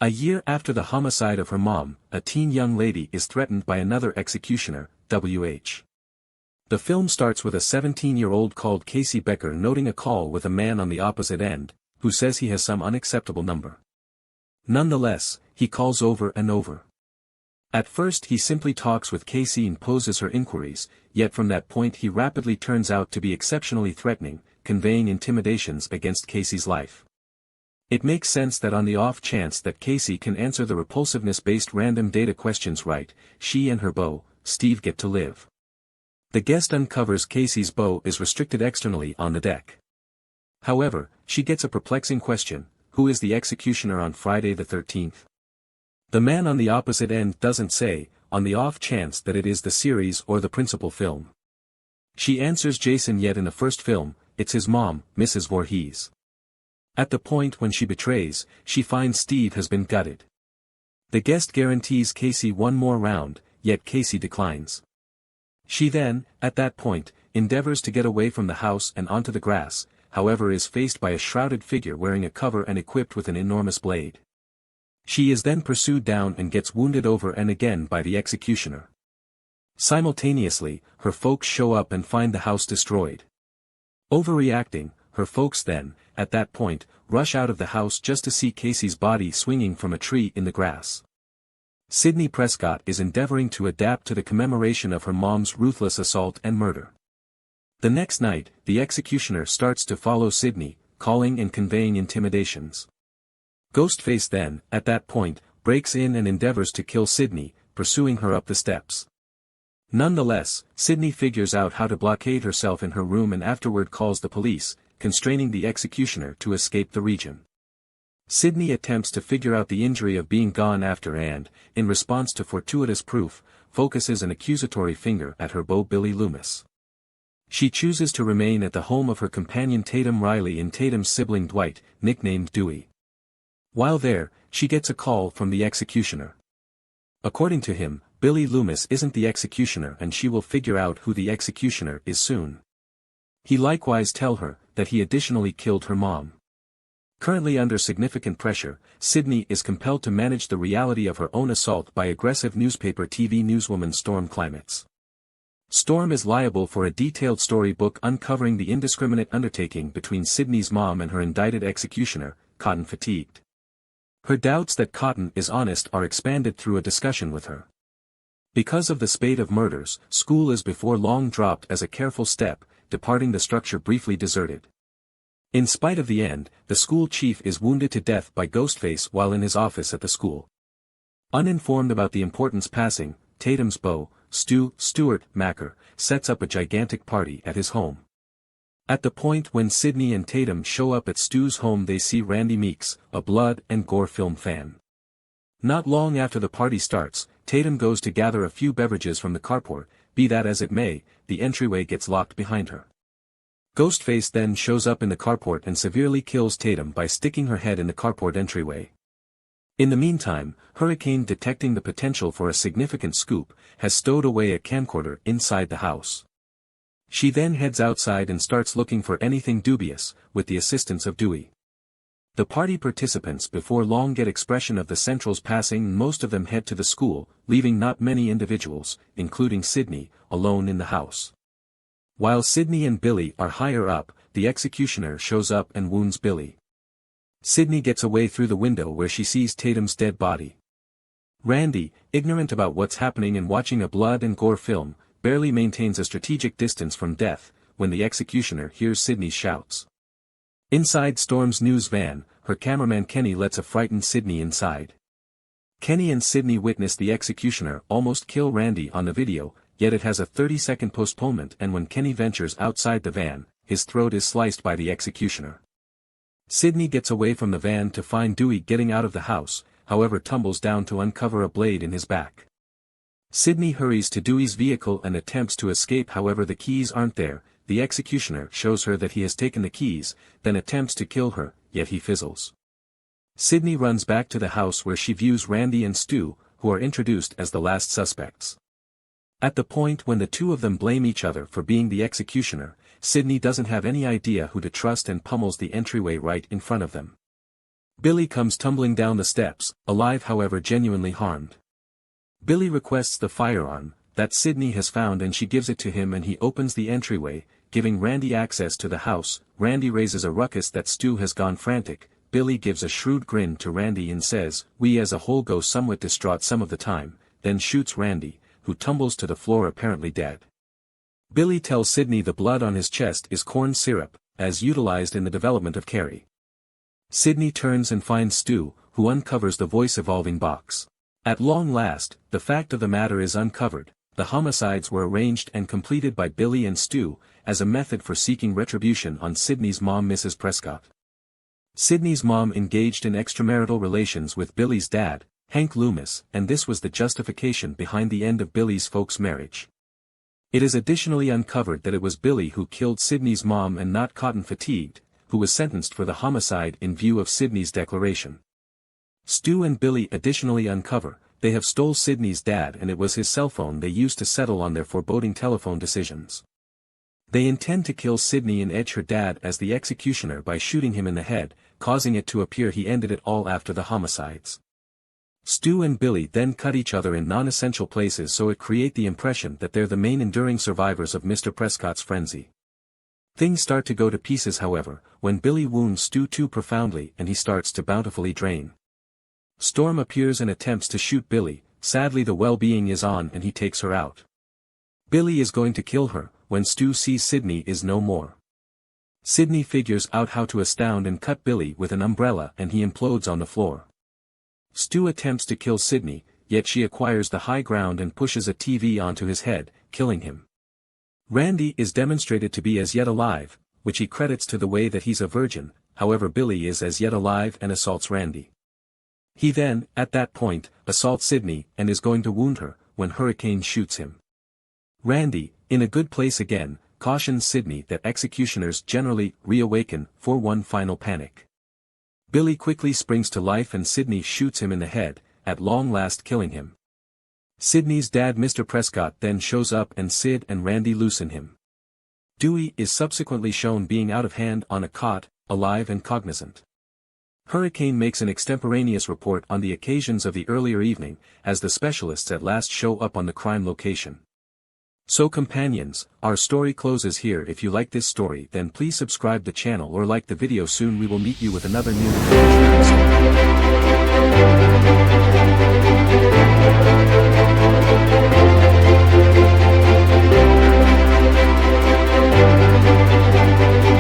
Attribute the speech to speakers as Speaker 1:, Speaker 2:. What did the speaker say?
Speaker 1: A year after the homicide of her mom, a teen young lady is threatened by another executioner, W.H. The film starts with a 17-year-old called Casey Becker noting a call with a man on the opposite end, who says he has some unacceptable number. Nonetheless, he calls over and over. At first he simply talks with Casey and poses her inquiries, yet from that point he rapidly turns out to be exceptionally threatening, conveying intimidations against Casey's life. It makes sense that on the off chance that Casey can answer the repulsiveness-based random data questions right, she and her beau, Steve, get to live. The guest uncovers Casey's beau is restricted externally on the deck. However, she gets a perplexing question: who is the executioner on Friday the 13th? The man on the opposite end doesn't say, on the off chance that it is the series or the principal film. She answers Jason, yet in the first film, it's his mom, Mrs. Voorhees. At the point when she betrays, she finds Steve has been gutted. The guest guarantees Casey one more round, yet Casey declines. She then, at that point, endeavors to get away from the house and onto the grass, however is faced by a shrouded figure wearing a cover and equipped with an enormous blade. She is then pursued down and gets wounded over and again by the executioner. Simultaneously, her folks show up and find the house destroyed. Overreacting, her folks then, at that point, rush out of the house just to see Casey's body swinging from a tree in the grass. Sidney Prescott is endeavoring to adapt to the commemoration of her mom's ruthless assault and murder. The next night, the executioner starts to follow Sidney, calling and conveying intimidations. Ghostface then, at that point, breaks in and endeavors to kill Sidney, pursuing her up the steps. Nonetheless, Sidney figures out how to blockade herself in her room and afterward calls the police, constraining the executioner to escape the region. Sidney attempts to figure out the injury of being gone after and, in response to fortuitous proof, focuses an accusatory finger at her beau Billy Loomis. She chooses to remain at the home of her companion Tatum Riley and Tatum's sibling Dwight, nicknamed Dewey. While there, she gets a call from the executioner. According to him, Billy Loomis isn't the executioner and she will figure out who the executioner is soon. He likewise tells her that he additionally killed her mom. Currently under significant pressure, Sidney is compelled to manage the reality of her own assault by aggressive newspaper TV newswoman Storm Climates. Storm is liable for a detailed storybook uncovering the indiscriminate undertaking between Sidney's mom and her indicted executioner, Cotton Fatigued. Her doubts that Cotton is honest are expanded through a discussion with her. Because of the spate of murders, school is before long dropped as a careful step, departing the structure briefly deserted. In spite of the end, the school chief is wounded to death by Ghostface while in his office at the school. Uninformed about the importance passing, Tatum's beau, Stuart Macker, sets up a gigantic party at his home. At the point when Sidney and Tatum show up at Stu's home they see Randy Meeks, a blood and gore film fan. Not long after the party starts, Tatum goes to gather a few beverages from the carport, be that as it may, the entryway gets locked behind her. Ghostface then shows up in the carport and severely kills Tatum by sticking her head in the carport entryway. In the meantime, Hurricane, detecting the potential for a significant scoop, has stowed away a camcorder inside the house. She then heads outside and starts looking for anything dubious, with the assistance of Dewey. The party participants before long get expression of the Central's passing and most of them head to the school, leaving not many individuals, including Sidney, alone in the house. While Sidney and Billy are higher up, the executioner shows up and wounds Billy. Sidney gets away through the window where she sees Tatum's dead body. Randy, ignorant about what's happening and watching a blood and gore film, barely maintains a strategic distance from death, when the executioner hears Sidney's shouts. Inside Storm's news van, her cameraman Kenny lets a frightened Sidney inside. Kenny and Sidney witness the executioner almost kill Randy on the video, yet it has a 30-second postponement and when Kenny ventures outside the van, his throat is sliced by the executioner. Sidney gets away from the van to find Dewey getting out of the house, however tumbles down to uncover a blade in his back. Sidney hurries to Dewey's vehicle and attempts to escape, however the keys aren't there. The executioner shows her that he has taken the keys, then attempts to kill her, yet he fizzles. Sidney runs back to the house where she views Randy and Stu, who are introduced as the last suspects. At the point when the two of them blame each other for being the executioner, Sidney doesn't have any idea who to trust and pummels the entryway right in front of them. Billy comes tumbling down the steps, alive however genuinely harmed. Billy requests the firearm that Sydney has found and she gives it to him and he opens the entryway, giving Randy access to the house. Randy raises a ruckus that Stu has gone frantic. Billy gives a shrewd grin to Randy and says, "We as a whole go somewhat distraught some of the time," then shoots Randy, who tumbles to the floor apparently dead. Billy tells Sydney the blood on his chest is corn syrup, as utilized in the development of Carrie. Sydney turns and finds Stu, who uncovers the voice-evolving box. At long last, the fact of the matter is uncovered. The homicides were arranged and completed by Billy and Stu, as a method for seeking retribution on Sydney's mom Mrs. Prescott. Sydney's mom engaged in extramarital relations with Billy's dad, Hank Loomis, and this was the justification behind the end of Billy's folks' marriage. It is additionally uncovered that it was Billy who killed Sydney's mom and not Cotton Fatigued, who was sentenced for the homicide in view of Sydney's declaration. Stu and Billy additionally uncover, they have stole Sydney's dad and it was his cell phone they used to settle on their foreboding telephone decisions. They intend to kill Sydney and edge her dad as the executioner by shooting him in the head, causing it to appear he ended it all after the homicides. Stu and Billy then cut each other in non-essential places so it create the impression that they're the main enduring survivors of Mr. Prescott's frenzy. Things start to go to pieces however, when Billy wounds Stu too profoundly and he starts to bountifully drain. Storm appears and attempts to shoot Billy, sadly the well-being is on and he takes her out. Billy is going to kill her, when Stu sees Sydney is no more. Sydney figures out how to astound and cut Billy with an umbrella and he implodes on the floor. Stu attempts to kill Sydney, yet she acquires the high ground and pushes a TV onto his head, killing him. Randy is demonstrated to be as yet alive, which he credits to the way that he's a virgin, however Billy is as yet alive and assaults Randy. He then, at that point, assaults Sydney and is going to wound her, when Hurricane shoots him. Randy, in a good place again, cautions Sydney that executioners generally reawaken for one final panic. Billy quickly springs to life and Sydney shoots him in the head, at long last killing him. Sydney's dad Mr. Prescott then shows up and Sid and Randy loosen him. Dewey is subsequently shown being out of hand on a cot, alive and cognizant. Hurricane makes an extemporaneous report on the occasions of the earlier evening, as the specialists at last show up on the crime location. So companions, our story closes here. If you like this story then please subscribe the channel or like the video. Soon we will meet you with another new